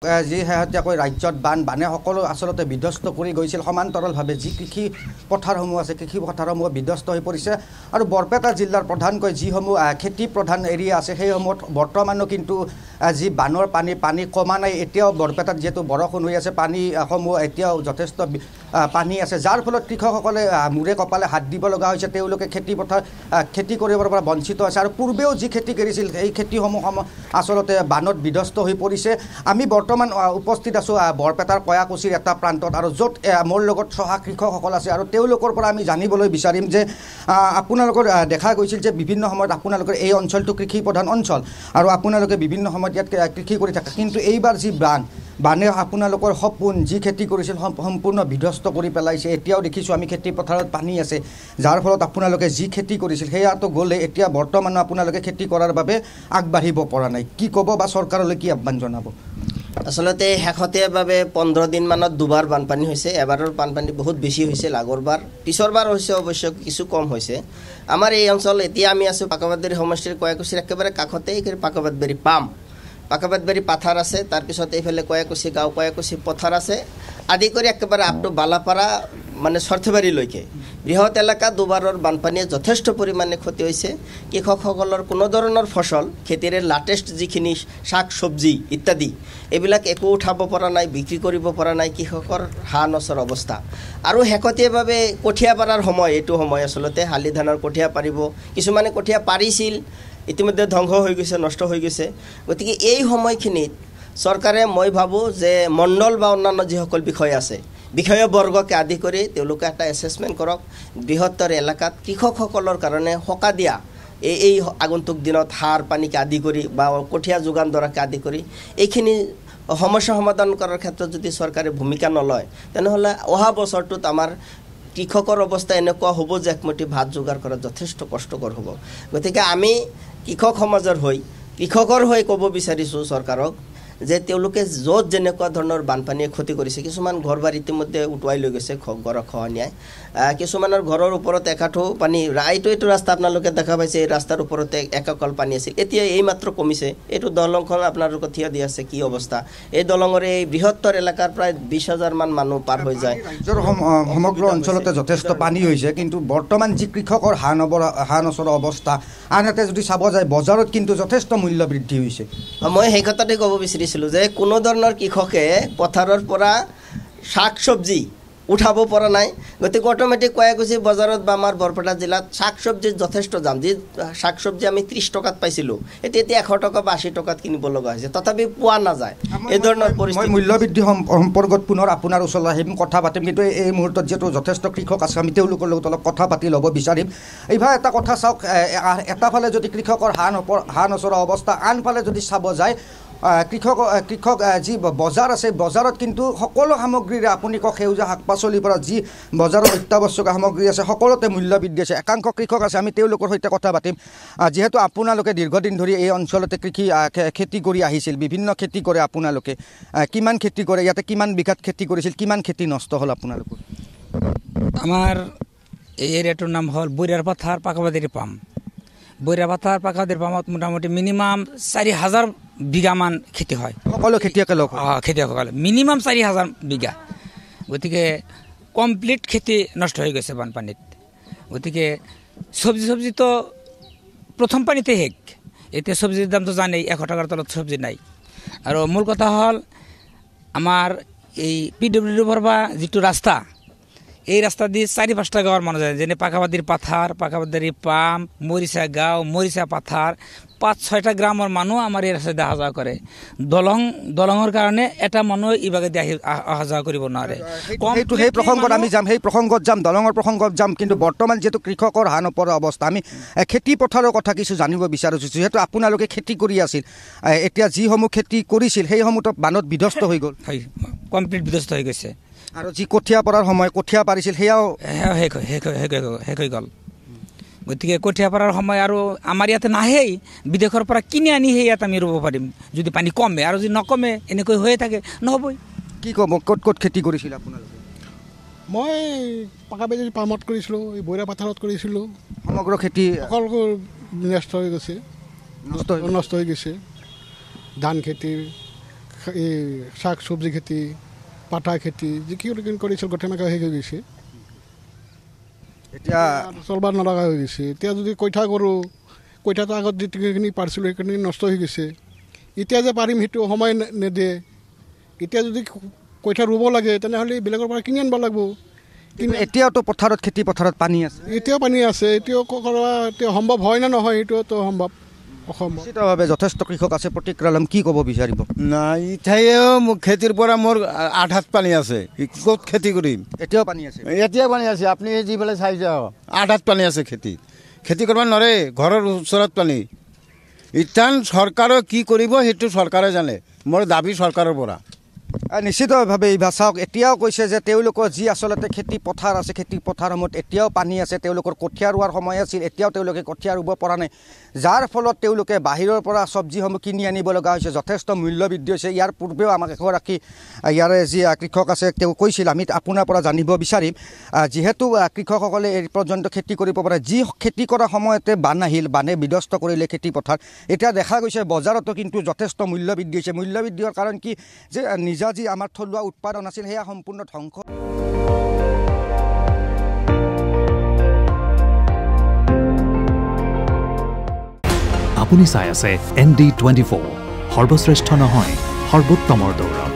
যি শেহতীয়াকৈ ৰাজ্যত বানে সকলো আচলতে বিধ্বস্ত কৰি গৈছিল সমান্তৰালভাৱে যি কৃষি পথাৰসমূহ আছে কৃষি পথাৰসমূহ বিধ্বস্ত হৈ পৰিছে আৰু বৰপেটা জিলাৰ প্ৰধানকৈ যিসমূহ খেতি প্ৰধান এৰিয়া আছে সেইসমূহত বৰ্তমানো কিন্তু যি বানৰ পানী কমা নাই এতিয়াও বৰপেটাত যিহেতু বৰষুণ হৈ আছে পানীসমূহ এতিয়াও যথেষ্ট পানী আছে যাৰ ফলত কৃষকসকলে মূৰে কপালে হাত দিব লগা হৈছে তেওঁলোকে খেতি কৰিবৰ পৰা বঞ্চিত আছে আৰু পূৰ্বেও যি খেতি কৰিছিল এই খেতিসমূহ আচলতে বানত বিধ্বস্ত হৈ পৰিছে আমি বৰ্তমান উপস্থিত আছোঁ বৰপেটাৰ কয়াকুছিৰ এটা প্ৰান্তত আৰু য'ত মোৰ লগত চহা কৃষকসকল আছে আৰু তেওঁলোকৰ পৰা আমি জানিবলৈ বিচাৰিম যে আপোনালোকৰ দেখা গৈছিল যে বিভিন্ন সময়ত আপোনালোকৰ এই অঞ্চলটো কৃষি প্ৰধান অঞ্চল আৰু আপোনালোকে বিভিন্ন সময়ত ইয়াত কৃষি কৰি থাকে কিন্তু এইবাৰ যি বানে আপোনালোকৰ সপোন যি খেতি কৰিছিল সম্পূৰ্ণ বিধ্বস্ত কৰি পেলাইছে এতিয়াও দেখিছোঁ আমি খেতি পথাৰত পানী আছে যাৰ ফলত আপোনালোকে যি খেতি কৰিছিল সেয়াটো গ'লে এতিয়া বৰ্তমানো আপোনালোকে খেতি কৰাৰ বাবে আগবাঢ়িব পৰা নাই কি ক'ব বা চৰকাৰলৈ কি আহ্বান জনাব আসলতে শেহতীয়াভাৱে 15 দিনমানত দুবাৰ বানপানী হৈছে এবাৰৰ বানপানী বহুত বেছি হৈছিল আগৰবাৰ পিছৰবাৰ হৈছে অৱশ্য কিছু কম হৈছে আমাৰ এই অঞ্চল এতিয়া আমি আছোঁ পাকাবাদবাৰী সমষ্টিৰ কয়াকুছিৰ একেবাৰে কাষতে পাকাবাদবাৰী পাকাবাদবাৰী পাথাৰ আছে তাৰপিছত এইফালে কয়াকুছি গাঁও কয়াকুছি পথাৰ আছে আদি কৰি একেবাৰে আপটো বালাপাৰা মানে সৰ্থেবাৰীলৈকে বৃহৎ এলেকা দুবাৰৰ বানপানীয়ে যথেষ্ট পৰিমাণে ক্ষতি হৈছে কৃষকসকলৰ কোনো ধৰণৰ ফসল খেতিৰে লাটেষ্ট যিখিনি শাক চব্জি ইত্যাদি এইবিলাক একো উঠাব পৰা নাই বিক্ৰী কৰিব পৰা নাই কৃষকৰ হানচৰ অৱস্থা আৰু শেহতীয়াভাৱে কঠীয়া পাৰাৰ সময় এইটো সময় আচলতে শালি ধানৰ কঠীয়া পাৰিব কিছুমানে কঠীয়া পাৰিছিল ইতিমধ্যে ধ্বংস হৈ গৈছে নষ্ট হৈ গৈছে গতিকে এই সময়খিনিত চৰকাৰে মই ভাবোঁ যে মণ্ডল বা অন্যান্য যিসকল বিষয় আছে বিষয়বৰ্গকে আদি কৰি তেওঁলোকে এটা এছেছমেণ্ট কৰক বৃহত্তৰ এলেকাত কৃষকসকলৰ কাৰণে সকাহ দিয়া এই আগন্তুক দিনত সাৰ পানীকে আদি কৰি বা কঠীয়া যোগান ধৰাকে আদি কৰি এইখিনি সমস্যা সমাধান কৰাৰ ক্ষেত্ৰত যদি চৰকাৰে ভূমিকা নলয় তেনেহ'লে অহা বছৰটোত আমাৰ কৃষকৰ অৱস্থা এনেকুৱা হ'ব যে একমুঠি ভাত যোগাৰ কৰা যথেষ্ট কষ্টকৰ হ'ব গতিকে আমি কৃষক সমাজৰ কৃষকৰ হৈ ক'ব বিচাৰিছোঁ চৰকাৰক যে তেওঁলোকে য'ত যেনেকুৱা ধৰণৰ বানপানীয়ে ক্ষতি কৰিছে কিছুমান ঘৰ বাৰী ইতিমধ্যে উটুৱাই লৈ গৈছে গৰাখহনীয়াই কিছুমানৰ ঘৰৰ ওপৰত একাঠো পানী এইটো ৰাস্তা আপোনালোকে দেখা পাইছে এই ৰাস্তাৰ ওপৰতে এককাল পানী আছিল এতিয়া এই মাত্ৰ কমিছে এইটো দলংখন আপোনালোকে থিয় দি আছে কি অৱস্থা এই দলঙৰে এই বৃহত্তৰ এলেকাৰ প্ৰায় 20,000 মান মানুহ পাৰ হৈ যায় সমগ্ৰ অঞ্চলতে যথেষ্ট পানী হৈছে কিন্তু বৰ্তমান যি কৃষকৰ হানচৰ অৱস্থা আনহাতে যদি চাব যায় বজাৰত কিন্তু যথেষ্ট মূল্য বৃদ্ধি হৈছে মই সেই কথাতে ক'ব বিচাৰিছিলোঁ যে কোনো ধৰণৰ কৃষকে পথাৰৰ পৰা শাক চব্জি উঠাব পৰা নাই গতিকে অটোমেটিক কয়াকুছি বজাৰত বা আমাৰ বৰপেটা জিলাত শাক চব্জিৰ যথেষ্ট দাম যি শাক চব্জি আমি 30 টকাত পাইছিলোঁ এতিয়া 100 টকা বা 80 টকাত কিনিব লগা হৈছে তথাপি পোৱা নাযায় এই ধৰণৰ পৰিস্থিতি মূল্যবৃদ্ধি সম্পৰ্কত পুনৰ আপোনাৰ ওচৰলৈ আহিম কথা পাতিম কিন্তু এই মুহূৰ্তত যিহেতু যথেষ্ট কৃষক আছে আমি তেওঁলোকৰ লগত অলপ কথা পাতি ল'ব বিচাৰিম এইভাগে এটা কথা চাওক এটা ফালে যদি কৃষকৰ হানচৰা অৱস্থা আনফালে যদি চাব যায় কৃষক যি বজাৰ আছে বজাৰত কিন্তু সকলো সামগ্ৰীৰে আপুনি কওক সেউজীয়া শাক পাচলিৰ পৰা যি বজাৰৰ অত্যাৱশ্যকীয় সামগ্ৰী আছে সকলোতে মূল্য বৃদ্ধি আছে একাংশ কৃষক আছে আমি তেওঁলোকৰ সৈতে কথা পাতিম যিহেতু আপোনালোকে দীৰ্ঘদিন ধৰি এই অঞ্চলতে খেতি কৰি আহিছিল বিভিন্ন খেতি কৰে আপোনালোকে কিমান খেতি কৰে ইয়াতে কিমান বিঘাত খেতি কৰিছিল কিমান খেতি নষ্ট হ'ল আপোনালোকৰ আমাৰ এই এৰিয়াটোৰ নাম হ'ল বৈৰাৰ পথাৰ পাকাবাদী পাম বৈৰা পথাৰ পাকাবাদী পামত মোটামুটি মিনিমাম 4,000 বিঘামান খেতি হয় সকলো খেতিয়কসকলে মিনিমাম 4,000 বিঘা গতিকে কমপ্লিট খেতি নষ্ট হৈ গৈছে বানপানীত গতিকে চব্জিটো প্ৰথম পানীতে শেষ এতিয়া চব্জিৰ দামটো জানেই 100 টকাৰ তলত চব্জি নাই আৰু মূল কথা হ'ল আমাৰ এই PWDৰ পৰা যিটো ৰাস্তা এই ৰাস্তা দি 4-5টা গাঁৱৰ মানুহ যায় যেনে পাকাবাদীৰ পাথাৰ পাকাবাদী পাম মৰিচা গাঁও মৰিচা পাথাৰ 5-6টা গ্ৰামৰ মানুহ আমাৰ এই ৰাস্তাত অহা যোৱা কৰে দলঙৰ কাৰণে এটা মানুহ ইভাগে দি অহা যোৱা কৰিব নোৱাৰে সেই প্ৰসংগত আমি যাম সেই প্ৰসংগত যাম দলঙৰ প্ৰসংগত যাম কিন্তু বৰ্তমান যিহেতু কৃষকৰ হানপৰা অৱস্থা আমি খেতি পথাৰৰ কথা কিছু জানিব বিচাৰিছোঁ যিহেতু আপোনালোকে খেতি কৰি আছিল এতিয়া যিসমূহ খেতি কৰিছিল সেইসমূহতো বানত বিধ্বস্ত হৈ গ'ল কমপ্লিট বিধ্বস্ত হৈ গৈছে আৰু যি কঠীয়া পৰাৰ সময় কঠীয়া পাৰিছিল সেয়াও শেষ হৈ গ'ল গতিকে কঠীয়া পৰাৰ সময় আৰু আমাৰ ইয়াতে নাহেই বিদেশৰ পৰা কিনি আনি ইয়াত আমি ৰুব পাৰিম যদি পানী কমে আৰু যদি নকমে এনেকৈ হৈয়ে থাকে নহ'বই কি ক'ব ক'ত খেতি কৰিছিল আপোনালোকে মই পাকাবাদী পামত কৰিছিলোঁ এই বৈৰা পথাৰত কৰিছিলোঁ সমগ্ৰ খেতি সকলো নষ্ট হৈ গৈছে ধান খেতি এই শাক চব্জি খেতি পাঠা খেতি যিখিনি কৰিছিল গোটেই মাকে শেষ হৈ গৈছে এতিয়া চলব নলগা হৈ গৈছে এতিয়া যদি কইঠা কৰোঁ কইঠাটো আগত যিখিনি পাৰিছিলোঁ সেইখিনি নষ্ট হৈ গৈছে এতিয়া যে পাৰিম সেইটো সময় নেদে এতিয়া যদি কইঠা ৰুব লাগে তেনেহ'লে বেলেগৰ পৰা কিনি আনিব লাগিব কিন্তু এতিয়াওতো পথাৰত খেতি পথাৰত পানী আছে এতিয়াও পানী আছে এতিয়াও কৰা এতিয়া সম্ভৱ হয় নে নহয় সেইটোতো সম্ভৱ অসম্ভৱ নিশ্চিতভাৱে যথেষ্ট কৃষক আছে প্ৰতিক্ৰিয়া ল'ম কি ক'ব বিচাৰিব নাই ইঠাইও খেতিৰ পৰা মোৰ আধাত পানী আছে ক'ত খেতি কৰিম এতিয়াও পানী আছে এতিয়া পানী আছে আপুনি যিফালে চাই যাওক আধাত পানী আছে খেতি কৰিব নোৱাৰে ঘৰৰ ওচৰত পানী ইটান চৰকাৰে কি কৰিব সেইটো চৰকাৰে জানে মোৰ দাবী চৰকাৰৰ পৰা নিশ্চিতভাৱে এইবাৰ চাওক এতিয়াও কৈছে যে তেওঁলোকৰ যি আচলতে খেতি পথাৰ আছে খেতি পথাৰসমূহত এতিয়াও পানী আছে তেওঁলোকৰ কঠীয়া ৰোৱাৰ সময় আছিল এতিয়াও তেওঁলোকে কঠীয়া ৰুব পৰা নাই যাৰ ফলত তেওঁলোকে বাহিৰৰ পৰা চব্জিসমূহ কিনি আনিব লগা হৈছে যথেষ্ট মূল্য বৃদ্ধি হৈছে ইয়াৰ পূৰ্বেও আমাক এগৰাকী ইয়াৰে যি কৃষক আছে তেওঁ কৈছিল আমি আপোনাৰ পৰা জানিব বিচাৰিম যিহেতু কৃষকসকলে এই পৰ্যন্ত খেতি কৰিব পাৰে যি খেতি কৰা সময়তে বান আহিল বানে বিধ্বস্ত কৰিলে খেতি পথাৰ এতিয়া দেখা গৈছে বজাৰতো কিন্তু যথেষ্ট মূল্য বৃদ্ধি হৈছে মূল্য বৃদ্ধি হোৱাৰ কাৰণ কি যে নিজা যি আমাৰ থলুৱা উৎপাদন আছিল সেয়া সম্পূৰ্ণ ধ্বংস আপুনি চাই আছে ND24 সৰ্বশ্ৰেষ্ঠ নহয় সৰ্বোত্তমৰ দৌৰ